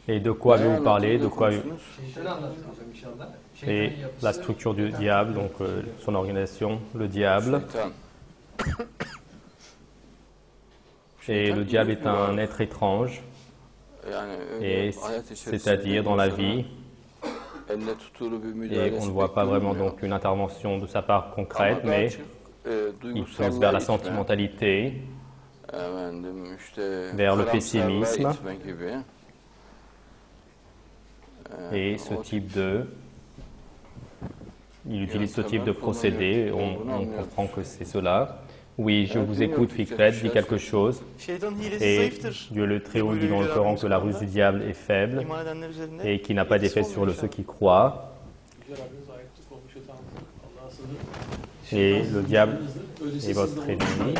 Et de quoi avez-vous parlé? De quoi Şeytanı anlatın hocam inşallah. Et Şeytanın yapısı. la structure du diable, donc son organisation, le diable. Şeytan. Et le diable est un être étrange, Yani et hayat içerisinde c'est-à-dire dans la insana vie, elle tuttuğu bir et müdahalesi on ne voit pas vraiment beklenmiyor. donc une intervention de sa part concrète, Ama daha mais çok il pousse duygusallığa vers la itme, sentimentalité, efendim işte vers le karamsarlığa pessimisme. itme gibi. Et ce O type de... Il utilise ce type de procédé, on comprend que c'est cela. Oui, je vous écoute, Fikret, dis quelque chose. Şeytanın hilesi Et zayıftır. Dieu le Très-Haut dit dans le Coran que la ruse du diable est faible İman edenler üzerinde et qui n'a pas d'effet etkisi sur olmuyor ceux inşallah. qui croient. Et le diable est votre ennemi.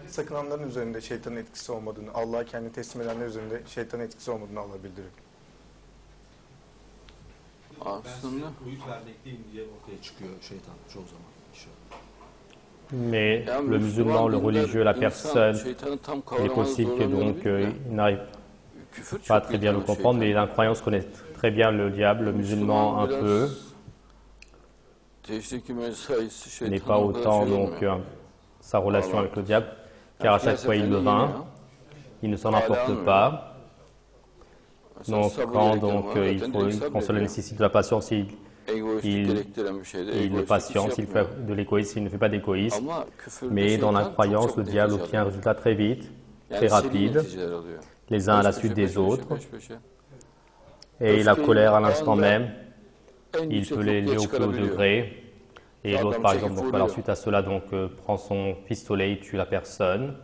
Sakınanların üzerinde şeytanın etkisi olmadığını, Allah'a kendini teslim edenler üzerinde şeytanın etkisi olmadığını Allah bildiriyor. aslında Uyut vermekteyim diye ortaya çıkıyor şeytan çoğu zaman. Mais yani le musulman, le religieux, la insan personne, şeytanı tam il est kavramada possible que zorlanıyor donc olabilir de, il n'arrive küfür pas çok très bien le yetenli comprendre, mais şeytan. l'incroyance connaît très bien le diable, le musulman un peu, Teşriki mesaisi n'est şeytan pas o kadar autant şey donc olmuyor. sa relation avec le diable, car à chaque fois il le vainc, il ne s'en emporte pas. Mesela Donc sabır quand gerektiren donc var, il zaten faut, direkt quand cela sabrediyor. nécessite de la patience, Egoistlik il- gerektiren bir şeyde il est egoistlik hiç patient, s'il yapmıyor. fait de l'égoïsme, il ne fait pas d'égoïsme. Ama küfürde Mais dans la şeytan croyance, çok le diable netice obtient un alıyor. résultat très vite, très Yani seri rapide, neticeler alıyor. les uns à la Peş suite peşe, des peş autres. peşe, peş peşe. Et la colère à l'instant Öfkeyi même, en il yüksek peut l'élever noktaya au plus haut çıkarabiliyor. degré. Et Adam l'autre, par çekip exemple, donc, vuruyor. alors, suite à cela, donc, prend son pistolet, il tue la personne.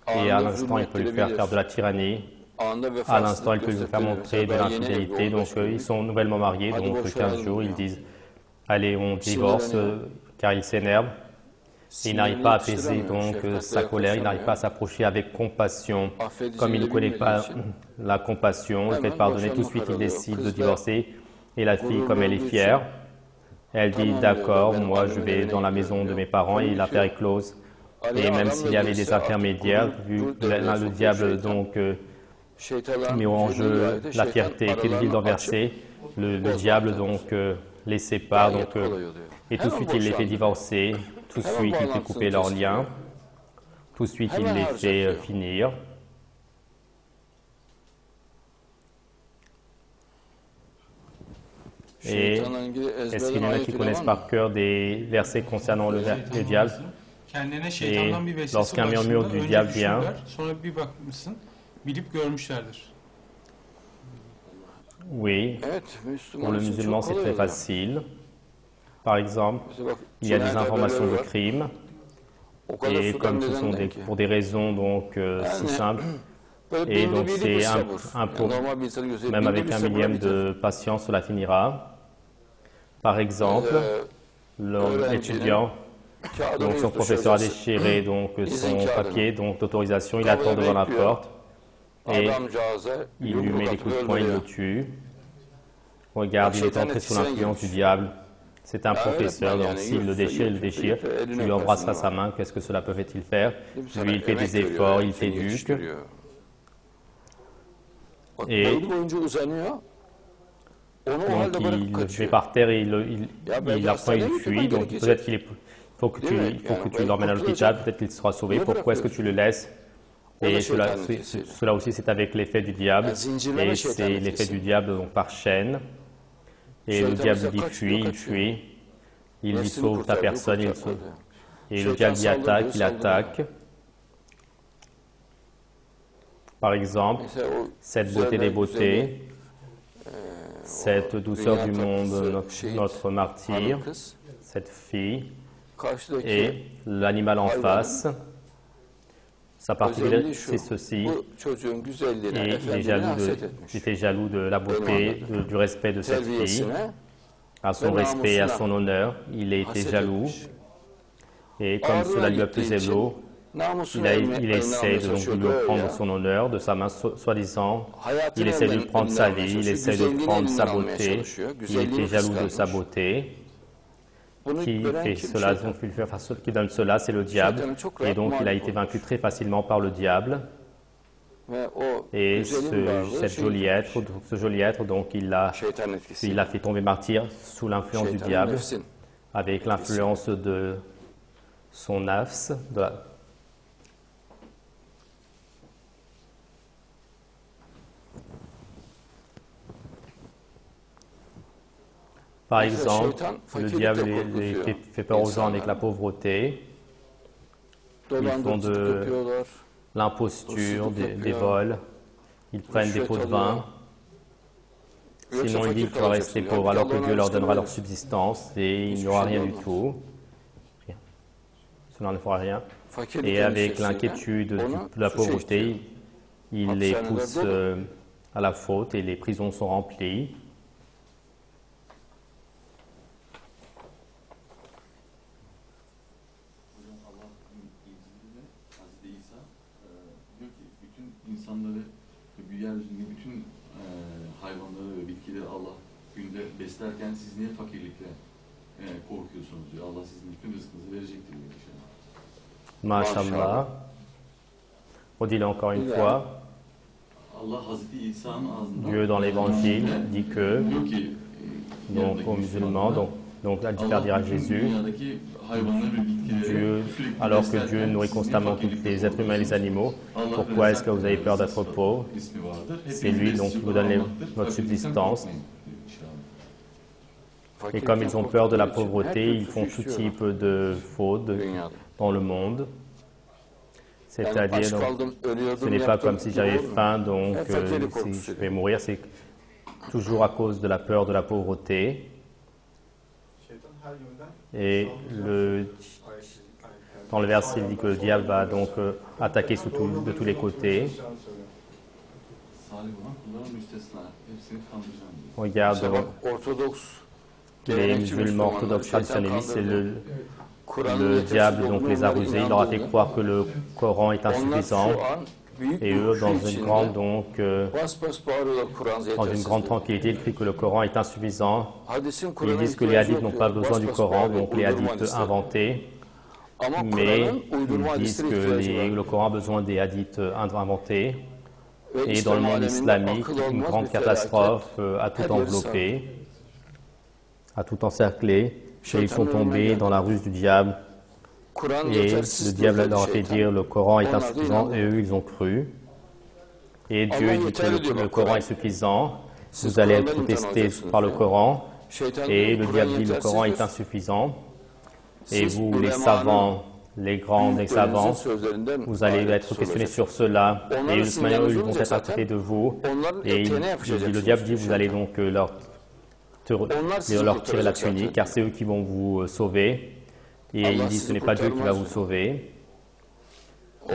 Et à Anında l'instant, il peut lui faire faire de la tyrannie. Anda À vefasızlık l'instant, il peut lui faire gösterebilir. montrer de Mesela daha yeni l'infidélité. evli, Donc, 15 günlük. ils sont nouvellement mariés, Hadi donc boşayalım 15 jours, ils diyor. disent allez, on divorce, car il s'énerve. Et il n'arrive pas à apaiser donc sa colère, il n'arrive pas à s'approcher avec compassion. Comme il ne connaît pas la compassion, le fait de pardonner, tout de suite il décide de divorcer. Et la fille, comme elle est fière, elle dit d'accord, moi je vais dans la maison de mes parents et l'affaire est close. Et même s'il y avait des intermédiaires, vu que le diable donc met en jeu la fierté et qu'il est renversé, le diable donc les sépare, donc, et tout de suite il les fait divorcer, tout de suite il fait couper leurs liens, tout de suite il les fait finir. Et est-ce qu'il y en a qui connaissent par cœur des versets concernant le diable? Kendine şeytandan bir vesvese lorsqu'un murmure ulaştığında du önce diable vient, düşünürler, sonra bir bakmışsın, bilip görmüşlerdir. Oui, Evet, pour le Müslüman için musulman çok c'est kolay très oluyor. facile. Par exemple, Bize bak, il y a des cinayet informations de haberleri var. crimes, O kadar et sudan comme ce sont nedenden ki. pour des raisons donc si simples, Böyle et binde donc birlik c'est bir un sabır. pour, Yani normal bir insanın gözü même binde avec bir un sabırla millième biter. de patience, cela finira. Par exemple, l'étudiant, Kağıdını donc son yurt dışı professeur a yazısı. déchiré donc son papier donc d'autorisation, il attend devant la porte et Adamcağıza il lui met des coups de poing, il le tue. Regarde, il est entré sous l'influence du diable. C'est un professeur, donc s'il le déchire, il le déchire. Tu lui embrasseras sa main, qu'est-ce que cela peut-il faire? Lui, il fait des efforts, il t'éduque. Et Boylu boyunca uzanıyor. Onu o donc halde bırakıp il le met kaçıyor. par terre et il apprend, il fuit. Donc peut-être qu'il faut que tu l'emmènes à l'hôpital, peut-être qu'il sera sauvé. Pourquoi est-ce que tu le laisses? Et cela aussi, c'est avec l'effet du diable. Et c'est l'effet du diable donc, par chaîne. Et le diable dit fuis, il fuit. Il dit sauve ta personne, il sauve. Et le diable dit attaque, il attaque. Par exemple, cette beauté des beautés, cette douceur du monde, notre martyr, cette fille, et l'animal en face, sa particularité, c'est ceci, et il était jaloux de la beauté, du respect de cette fille, à son respect et à son honneur, il a été jaloux, et comme cela lui a pesé l'eau, il essaie de lui prendre son honneur de sa main, soi-disant, il essaie de lui prendre sa vie, il essaie de prendre sa beauté, il était jaloux de sa beauté, qui fait cela, donc qui donne cela, c'est le diable. Et donc il a été vaincu très facilement par le diable. Et ce joli être, donc il l'a fait tomber martyr sous l'influence du diable, avec l'influence de son nafs. Par exemple, le diable fait peur aux gens avec la pauvreté. Ils font de l'imposture, des vols. Ils prennent des pots de vin. Sinon, ils disent qu'il va rester pauvre, alors que Dieu leur donnera leur subsistance et il n'y aura rien du tout. Rien. Cela ne fera rien. Et avec l'inquiétude de la pauvreté, il les pousse à la faute et les prisons sont remplies. İnsanları ve yeryüzündeki bütün hayvanları ve bitkileri Allah günde beslerken siz niye fakirlikle korkuyorsunuz diyor. Allah sizin bütün rızkınızı verecektir diyor inşallah. Masha'Allah. Redis-le encore une fois. Allah Hazreti İsa'nın ağzından Dieu dans l'évangile dit que, diyor ki donc aux musulmans, donc à dire à Jésus, Dieu, alors que Dieu nourrit constamment tous les êtres humains et les animaux, pourquoi est-ce que vous avez peur d'être pauvre? C'est lui donc qui vous donne votre subsistance. Et comme ils ont peur de la pauvreté, ils font tout type de fautes dans le monde. C'est-à-dire, ce n'est pas comme si j'avais faim, donc si je vais mourir, c'est toujours à cause de la peur de la pauvreté. Et dans le verset, il dit que le diable va donc attaquer de tous les côtés. Regarde les musulmans orthodoxes traditionnalistes, c'est le diable donc les a rusés. Il leur a fait croire que le Coran est insuffisant. Et eux, dans une grande tranquillité, ils crient que le Coran est insuffisant. Ils disent que les hadiths n'ont pas besoin du Coran, donc les hadiths inventés. Mais ils disent que le Coran a besoin des hadiths inventés. Et dans le monde islamique, une grande catastrophe a tout enveloppé, a tout encerclé. Et ils sont tombés dans la ruse du diable. Et le diable leur a fait dire le Coran est insuffisant et eux ils ont cru. Et Dieu dit que le Coran est suffisant, vous allez être testés par le Coran. Et le diable dit le Coran est insuffisant. Et vous les savants, les grands des savants, vous allez être questionnés sur cela. Et de toute manière, eux, ils vont être à côté de vous. Et le diable dit vous allez donc leur tirer la tunique car c'est eux qui vont vous sauver. Et il dit ce n'est pas Dieu qui va vous sauver.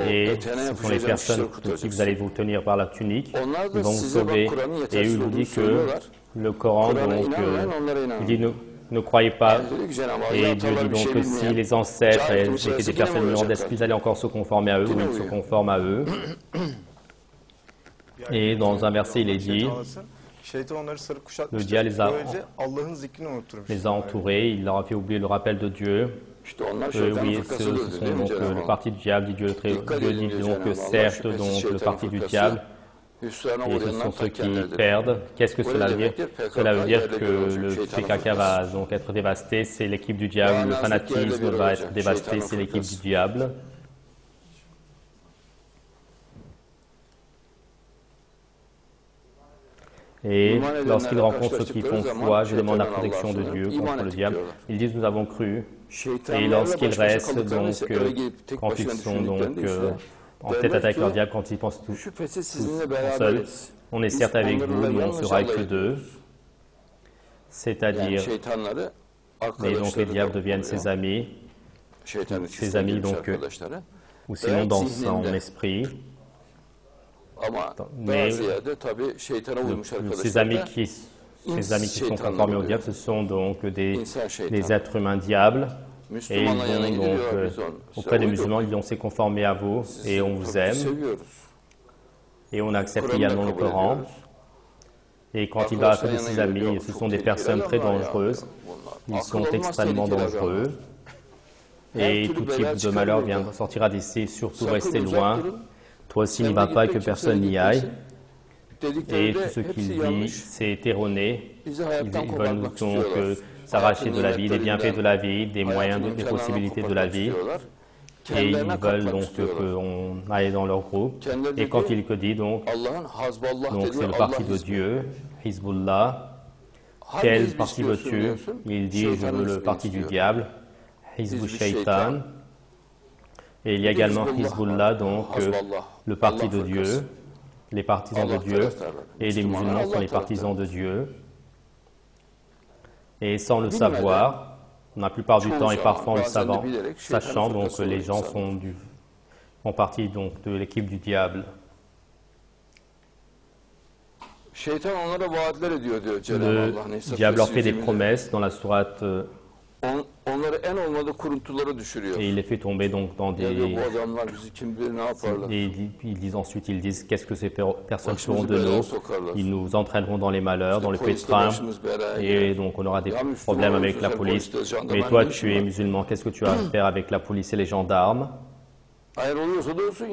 Et ce sont les personnes de qui vous allez vous tenir par la tunique, ils vont vous sauver. Et il vous dit que le Coran, donc, il dit ne croyez pas. Et Dieu dit donc que si les ancêtres étaient des personnes ignorantes, est-ce qu'ils allaient encore se conformer à eux ou ils se conforment à eux? Et dans un verset, il est dit le diable les a entourés, il leur a fait oublier le rappel de Dieu. Oui, ce sont donc le parti du diable, dit Dieu dit donc certes donc le parti du diable, et ce sont ceux qui perdent. Qu'est-ce que cela veut dire? Cela veut dire que le PKK va donc être dévasté, c'est l'équipe du diable, le fanatisme va être dévasté, c'est l'équipe du diable. Et lorsqu'ils rencontrent ceux qui font foi, je demande la protection de Dieu contre le diable. Ils disent nous avons cru. Et lorsqu'ils restent, donc, quand ils sont donc en tête à tête avec leur diable, quand ils pensent tous seuls, on est certes avec vous, mais on sera avec eux deux. C'est-à-dire, et donc les diables deviennent ses amis donc, ou sinon dans son esprit. Mais ces amis qui sont conformés au diable, ce sont donc des êtres humains diables. Et ils vont donc, auprès des musulmans, ils vont se conformer à vous et on vous aime. Et on accepte également le Coran. Et quand il va à côté de ses amis, ce sont des personnes très dangereuses. Ils sont extrêmement dangereux. Et tout type de malheur sortira d'ici, surtout restez loin. Toi aussi n'y vas pas et que personne n'y aille. Et tout ce qu'ils disent, c'est erroné. Ils veulent nous donc s'arracher de la vie, des bienfaits de la vie, des moyens, des possibilités de la vie. Et ils veulent donc qu'on aille dans leur groupe. Et quand il te dit donc c'est le parti de Dieu, Hizbullah, quel parti veux-tu? Il dit, je veux le parti du diable, Hizbu Shaitan. Et il y a également Hizbullah, donc le parti de Dieu, les partisans de Dieu, et les musulmans sont les partisans de Dieu. Et sans le savoir, la plupart du temps et parfois en le sachant, donc les gens font partie donc de l'équipe du diable. Le diable leur fait des promesses dans la sourate et il les fait tomber donc dans des... Et ils disent, qu'est-ce que ces personnes feront de nous? Ils nous entraîneront dans les malheurs, dans le pétrin, et donc on aura des problèmes avec la police. Mais toi, tu es musulman, qu'est-ce que tu vas faire avec la police et les gendarmes?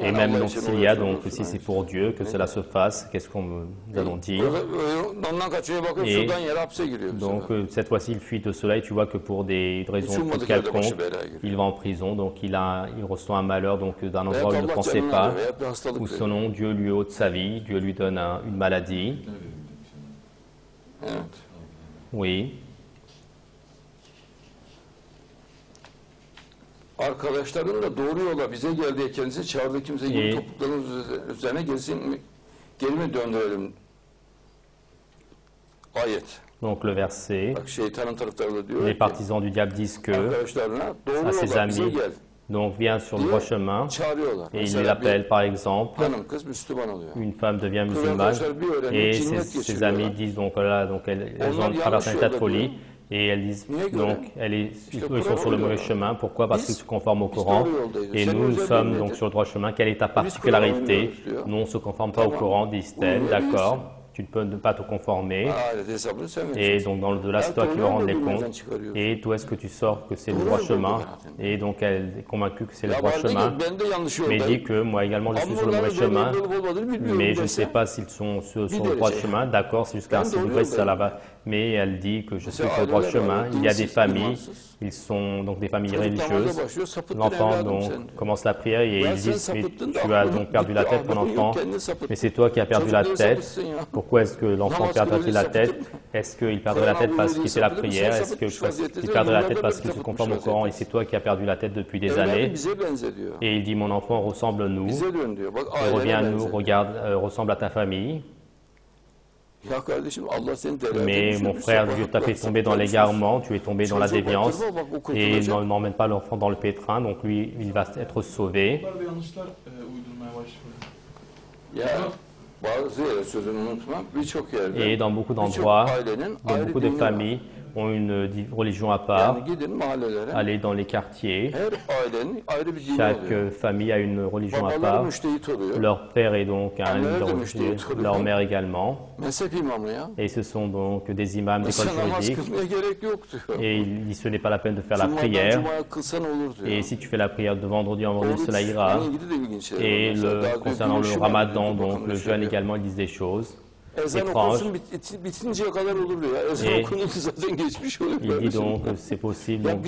Et même donc s'il y a, donc si c'est pour Dieu que cela se fasse, qu'est-ce qu'on nous allons dire? Et donc cette fois-ci il fuit de cela et tu vois que pour des raisons quelconques, il va en prison, donc il reçoit un malheur donc d'un endroit où il ne pensait pas, où selon Dieu lui ôte sa vie, Dieu lui donne une maladie. Oui. Arkadaşların da doğru yola bize geldiği kendisi çağırdığı kimse gibi topuklarımız üzerine geri mi döndürelim? Ayet. Donc le verset, Bak, şeytanın taraftarı da diyor les partisans du diable disent que à ses amis, donc viens sur le droit chemin, et il l'appelle par exemple, une femme devient musulmane, et ses amis disent donc voilà, donc elles ont traversé un état de folie. Et elles disent, donc, ils sont sur le mauvais chemin. Pourquoi? Parce qu'ils se conforment au Coran. Et nous sommes donc sur le droit chemin. Quelle est ta particularité? Nous, on ne se conforme pas au Coran, disent-elles. D'accord, tu ne peux pas te conformer. Et donc, dans le-delà, c'est toi qui vas rendre les comptes. Et d'où est-ce que tu sors que c'est le droit chemin? Et donc, elle est convaincue que c'est le droit chemin. Mais dit que moi également, je suis sur le mauvais chemin. Mais je ne sais pas s'ils sont sur le droit chemin. D'accord, c'est jusqu'à un certain degré, ça là va. Mais elle dit que je suis sur le droit chemin. Il y a des familles, ils sont donc des familles religieuses. L'enfant donc commence la prière et ils disent mais tu as donc perdu la tête, mon enfant. Mais c'est toi qui as perdu la tête. Pourquoi est-ce que l'enfant perdrait la tête? Est-ce qu'il perdrait la tête parce qu'il fait la prière? Est-ce qu'il perdrait la tête parce qu'il se conforme au Coran et c'est toi qui as perdu la tête depuis des années? Et il dit mon enfant ressemble à nous. Et reviens à nous, regarde, ressemble à ta famille. Mais mon frère, Dieu t'a fait tomber dans l'égarement, tu es tombé dans la déviance et n'emmène pas l'enfant dans le pétrin, donc lui, il va être sauvé. Et dans beaucoup d'endroits, dans beaucoup de familles, ont une religion à part, aller dans les quartiers. Chaque famille a une religion à part. Leur père est donc un leur mère également. Et ce sont donc des imams d'école juridique. Et il dit ce n'est pas la peine de faire la prière. Et si tu fais la prière de vendredi en vendredi, cela ira. Et concernant le ramadan, donc le jeûne également, ils disent des choses étranges. Et il dit donc que c'est possible. Donc,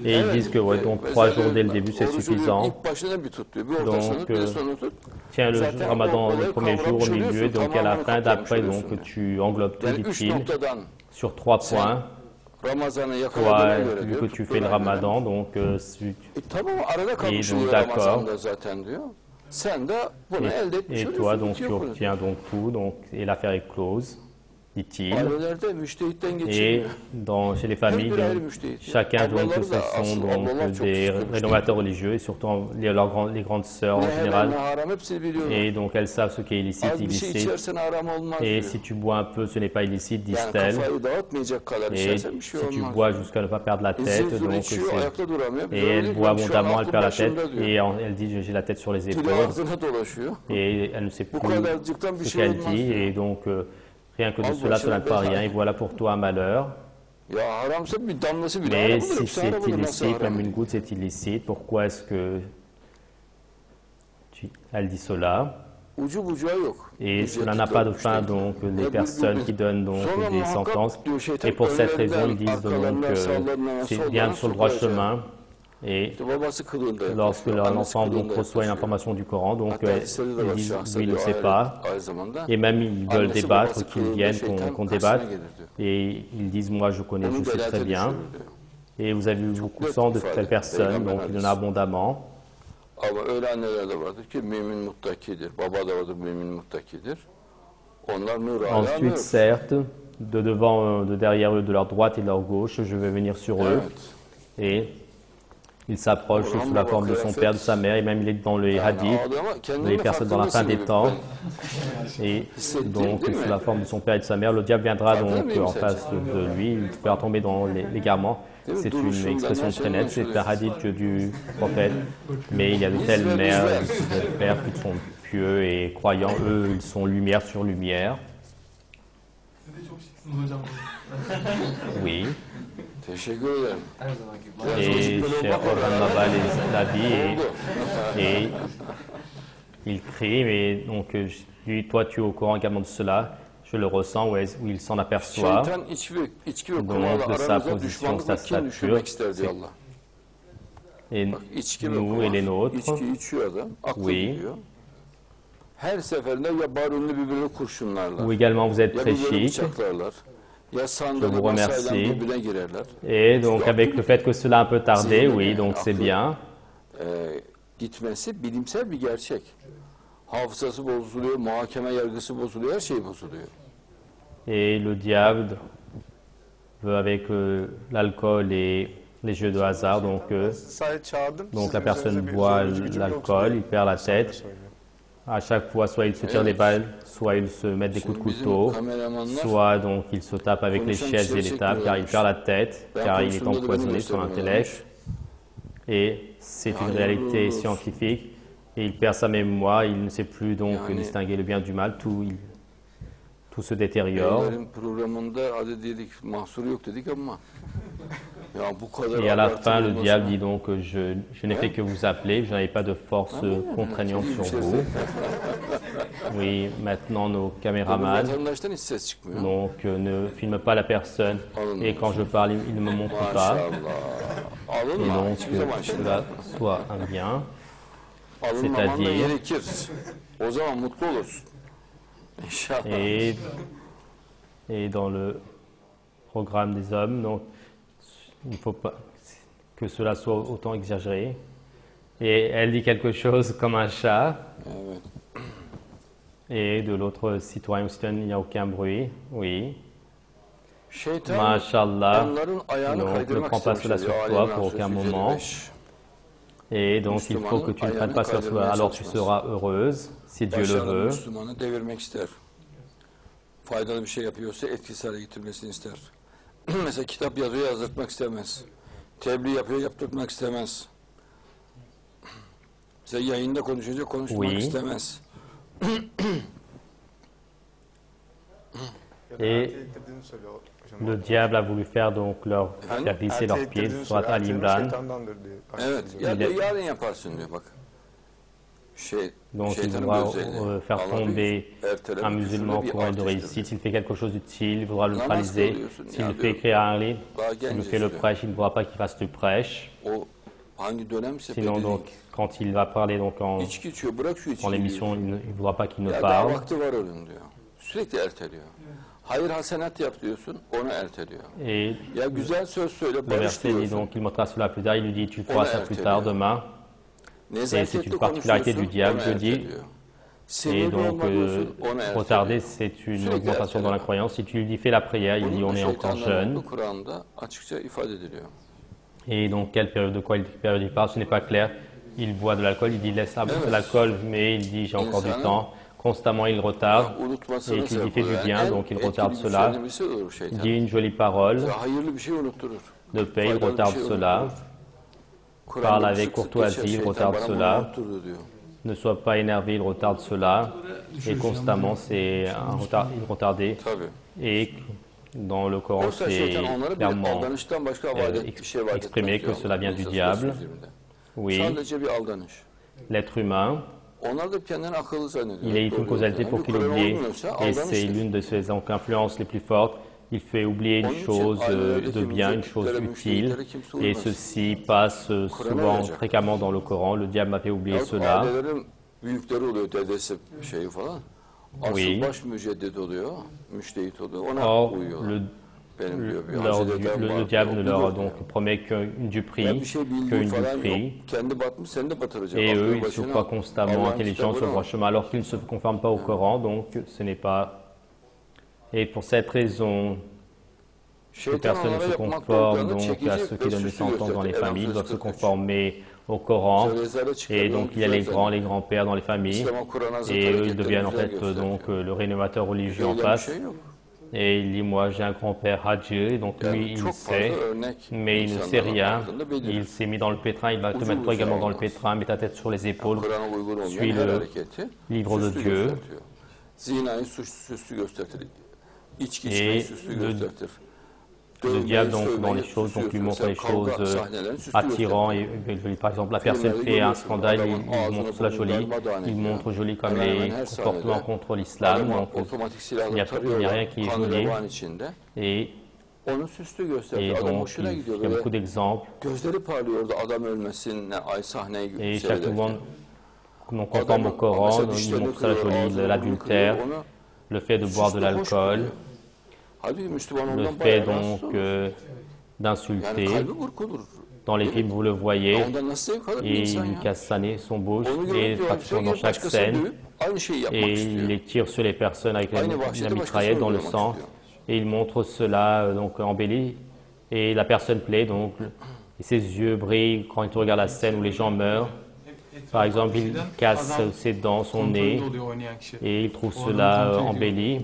et ils disent que ouais, donc 3 jours dès le début c'est suffisant. Donc tiens le ramadan le premier jour au milieu, donc à la fin d'après donc tu englobes tout, dit-il, sur 3 points. Toi, vu que tu fais le ramadan, donc et donc d'accord. Et toi, donc, tu obtiens donc tout, donc, et l'affaire est close, dit-il. Et chez les familles, chacun, donc, ce sont donc des rénovateurs religieux, et surtout les grandes sœurs en général. Et donc, elles savent ce qui est illicite, illicite. Et si tu bois un peu, ce n'est pas illicite, disent-elles. Et si tu bois jusqu'à ne pas perdre la tête, donc et elle boit abondamment, elle perd la tête, et elle dit j'ai la tête sur les épaules. Et elle ne sait plus ce qu'elle dit, et donc rien que de cela, cela ne fait rien, et voilà pour toi un malheur. Ya haramsa bir damlası bile Mais haram si olur. c'est illicite, même une goutte c'est illicite, pourquoi est-ce que elle dit cela? Ucu bucağı yok. Et cela n'a pas de fin, donc les personnes qui donnent donc des sentences. Et pour cette raison, ils disent donc que c'est bien sur le droit chemin. Et lorsque l'enfant donc reçoit une information du Coran, donc ils disent oui, il ne sait pas. Et même ils veulent débattre, qu'ils viennent, qu'on débatte. Et ils disent moi je connais, je sais très bien. Et vous avez eu beaucoup de sang de telles personnes, donc il y en a abondamment. Ama öyle anneler de vardır ki mümin muttakidir. Baba da vardır mümin muttakidir. Onlar nur ala nur. Ensuite, certes, de devant, de derrière eux, de leur droite et de leur gauche, je vais venir sur eux. Et il s'approche sous la forme de son père, de sa mère, et même il est dans le hadith, les personnes dans la fin des temps. Et donc, sous la forme de son père et de sa mère, le diable viendra donc en face de lui, il fera tomber dans l'égarement. C'est une expression très nette, c'est un hadith du prophète. Mais il y a de telles mères et de tels pères qui sont pieux et croyants. Eux, ils sont lumière sur lumière. Oui. Teşekkür ederim. Et Cheikh Orhan Baba l'habille et il crie, mais donc lui, toi tu es au courant également de cela, je le ressens où il s'en aperçoit. Şeytan içki ve Donc kumarla de sa aramızda position, sa düşmanlıkla kin stature, düşürmek ister diyor Allah. et Bak içki ve nous et les kumar. nôtres, İçki içiyor adam. Aklı Oui. gidiyor. Her seferinde ya barunlu birbirini kurşunlarlar. où également vous êtes Ya très birbirini chic. bıçaklarlar. Ya Je sandalı vous masayla remercie. birbirine girerler. Et donc avec le fait que cela a un peu tardé, oui, donc c'est bien. Gitmesi bilimsel bir gerçek. Hafızası bozuluyor, muhakeme yargısı bozuluyor, her şey bozuluyor. Et le diable veut avec l'alcool et les jeux de hasard, Sadece çağırdım. donc Sizin la personne üzerinize bir boit zorlayıcı bir cümle l'alcool, oturuyor. il perd la tête. Söylüyor. À chaque fois, soit ils se tirent des balles, soit ils se mettent des coups de couteau, soit donc ils se tapent avec les chaises et les tables car il perd la tête, car il est empoisonné son intellect. Et c'est une réalité scientifique. Et il perd sa mémoire, il ne sait plus donc distinguer le bien du mal, tout se détériore. Beylerin programında adı dedik, mahsuru yok dedik ama ya bu kadar Et à la abartılı fin, le olmasa- diable dit donc que je n'ai fait que vous appeler, je n'avais pas de force contraignante sur vous. Oui, maintenant nos Bu caméramans vatandaştan hiç ses çıkmıyor. donc ne filment pas la personne et quand je parle, ils ne me montrent pas. Maşallah. Et Alınma donc hiçbir zaman que şimdi. cela soit un bien. Alınmaman da c'est-à-dire- gerekir. O zaman mutlu olursun. İnşallah. Et dans le programme des hommes, donc il ne faut pas que cela soit autant exagéré. Et elle dit quelque chose comme un chat. Evet. Et de l'autre citoyen ou citoyenne, il n'y a aucun bruit. Oui. Şeytan Masha'Allah. onların ayağını Donc ne kaydırmak prends pas cela istemiş sur diyor. toi Ali pour İmran aucun Suresi moment. 155. Et donc il faut que tu ne prennes pas sur toi, alors tu seras heureuse, si Dieu le Başarılı veut. Müslümanı devirmek ister. Faydalı bir şey yapıyorsa etkisiz hale getirmesini ister. Mesela kitap yazıyor, yazdırtmak istemez. Tebliğ yapıyor, yaptırtmak istemez. Mesela yayında konuşunca konuşturmak Oui. istemez. Et le diable a voulu faire donc faire glisser leurs pieds, soit Ali Imran. Evet, yarın yaparsın diyor bak. Donc il voudra faire tomber un musulman au courant de réussite. S'il fait quelque chose d'utile, il voudra le neutraliser. S'il fait écrire un livre, s'il fait le prêche, il ne voudra pas qu'il fasse le prêche. O hangi dönemse Sinon, donc, quand il va parler donc içki içiyor, bırak şu en içkiyi. émission, il ne voudra pas qu'il ne Ya daha parle. vakti var onun diyor. Sürekli erteliyor. Hayır hasenat yap diyorsun, onu erteliyor. Et Ya güzel söz söyle, le barış verset dit diyorsun. donc, il montrera cela plus tard, il lui dit, tu feras ça plus tard, demain. Et c'est une particularité du diable, Dieu dit. Et donc, retarder, c'est une augmentation dans la croyance. Si tu lui dis fais la prière, il dit on est encore jeune. Kur'an'da açıkça ifade ediliyor. Et donc, quelle période de quoi période il parle, ce n'est pas clair. Il boit de l'alcool, il dit laisse l'alcool, mais il dit j'ai encore du temps. Constamment, il retarde. Et qu'il dit fais du bien, donc il retarde cela. Il dit une jolie parole Hayırlı bir şey unutturur. de paix, il retarde cela. Parle avec courtoisie, il retarde cela. ne soit pas énervé, il retarde cela. Et constamment, c'est il retardé. Tabii. Et dans le Coran, Oysa c'est şeytan onlara bir clairement aldanıştan başka vaat bir şey vaat exprimé etmez que diyor cela Allah. vient du İsa diable. suresi 20'de. Oui, Sadece bir aldanış. l'être humain, Onlar da kendini akıllı zannediyor. il est une Doğru causalité yolda. pour Bir qu'il Kur'an oublie. olmuyorsa Et c'est aldanıştır. l'une de ses donc, influences les plus fortes. Il fait oublier une Onun için chose ailelerdeki de bien, une chose mücadeletlere, utile. müşteriklere kimse Et uymasın. ceci passe souvent, fréquemment dans le Coran. Le diable m'a fait oublier Yahut cela. ailelerin büyükleri oluyor, dedesi şeyi falan. Asıl Oui. baş müceddit oluyor, müştehit oluyor. Ona Or, uyuyorlar. Benim diyor bir le hazreden var. diable ne diyor, leur biliyor. donc promet qu'une Ya duperie, bir şey bildiği qu'une falan yok. duperie. Kendi batmış, seni de batıracak. Et Aklı eux, ils se başına. croient constamment Allah'ın intelligents sur le kitabına droit chemin, alors qu'ils ne se conforment pas au Coran, donc ce n'est pas... Et pour cette raison, les Şeytan personnes onlara se yapmak conforment korktuğunu donc à çekici ceux qui ve donnent süslü naissance dans les gösterdi. familles, doivent se 43. conformer au Coran. Rezale çıkarıyor, Et donc il y a les grands, les grands-pères dans les familles. İslam'a, Kur'an'a zıt Et eux, ils hareketleri deviennent en güzel fait gösteriyor. donc le rénovateur religieux en Öyle bir face. şey yok. Et il dit, moi j'ai un grand-père Hajj, donc lui Yani il çok sait, fazla örnek mais il ne sait insanların rien. hakkında belirli. Il s'est mis dans le pétrin, il va te mettre toi également dans le pétrin, mets ta tête sur les épaules. Kur'an'a uygun olmayan Suis her le hareketi livre de süslü Dieu. göstertiyor. Zinayı süslü göstertir. İçki Et içmeyi süslü le- göstertir. Le Dövmeyi, diable donc dans sövmeyi les choses süslü donc lui montre göstertir. les choses Kavga sahnelerini süslü attirantes göstertir. et par exemple la personne fait un scandale, il montre cela joli, il montre joli comme les comportements contre l'islam, Adama donc otomatik il silahla n'y a tarıyorlar. rien qui est Kan joli. revan içinde. Et, Onu süslü et göstertir. Adam donc hoşuna il gidiyor. y a Böyle beaucoup d'exemples. gözleri parlıyor orada adam ölmesin, ay sahneyi Et chaque seyrederken. moment, donc conforme au Coran, donc, il montre cela joli, l'adultère, le fait de boire de l'alcool, Halbuki Müslüman le ondan fait bayağı rahatsız donc olur. Yani d'insulter. kalbi burkulur. Dans les films, vous le voyez, Ondan nasıl zevk alır bir et insan il ya? casse sa nez, son bouche, Onu et görüp diyor, pratiquement dans bir chaque başkasını scène, dövüp aynı şeyi yapmak et istiyor. il les tire sur les personnes avec Aynı la vahşeti mitraillette dans le başkasına sang, uygulamak istiyor. et il montre cela donc embelli, et la personne plaît, donc et ses yeux brillent quand il regarde la scène où les gens meurent. Par exemple, il casse ses dents, son nez, Kontrolde oluyor oynayan kişi. et il trouve O adamı cela kontrol ediyor. embelli,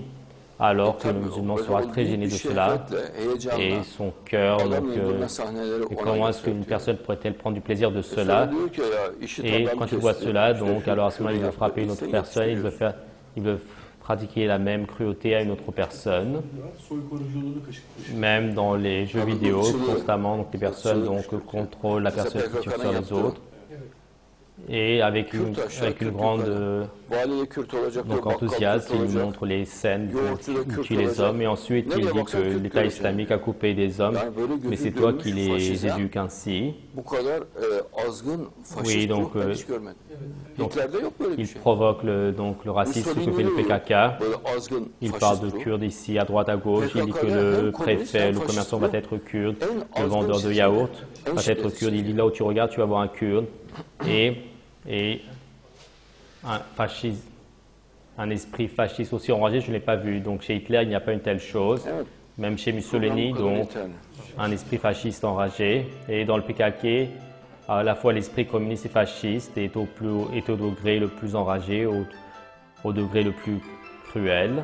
alors que le Tabii, musulman böyle sera o très büyük gêné bir de cela, şehvetle, heyecanla et son cœur, adam donc, öldürme sahneleri et ona comment est-ce qu'une gösteriyor. personne pourrait-elle prendre du plaisir de Sonra cela? diyor ki ya işit Et adam quand il voit kesti, cela, işte donc şu alors à ce moment, il şunu veut frapper une yaptı, autre personne, yapıştırıyor. il veut pratiquer la même cruauté à une autre personne. Soykuruculuğunu kışkırtmış. Même dans les jeux vidéo, constamment, donc les personnes donc, contrôlent la personne qui tire sur les autres. Et avec une grande Valiye Kürt olacak diyor, donc, bakkal Kürt enthousiasme, il olacak. montre les scènes Yoğurtçu da où il Kürt tue les olacak. hommes. Et ensuite, il Nereye dit baksan que Kürt l'État görüyorsun. islamique a coupé des hommes, Yani böyle mais gözü c'est toi dönmüş qui les faşizm, éduques ainsi. bu kadar azgın faşist Oui, donc, ruh ben hiç görmedim. Hitler'de yok böyle bir Il şey. provoque donc, le racisme, ce que fait le PKK. Böyle azgın Il faşist parle de ruh. Kurdes ici, à droite, à gauche. Il dit que le préfet, le commerçant va être kurde, le vendeur de yaourt va être kurde. Il dit là où tu regardes, tu vas voir un kurde. Et un esprit fasciste aussi enragé, je ne l'ai pas vu. Donc chez Hitler, il n'y a pas une telle chose. Evet. Même chez Mussolini, Bu kadar donc yeterli. un esprit fasciste enragé. Et dans le PKK, à la fois l'esprit communiste et fasciste est au degré le plus enragé, au degré le plus cruel.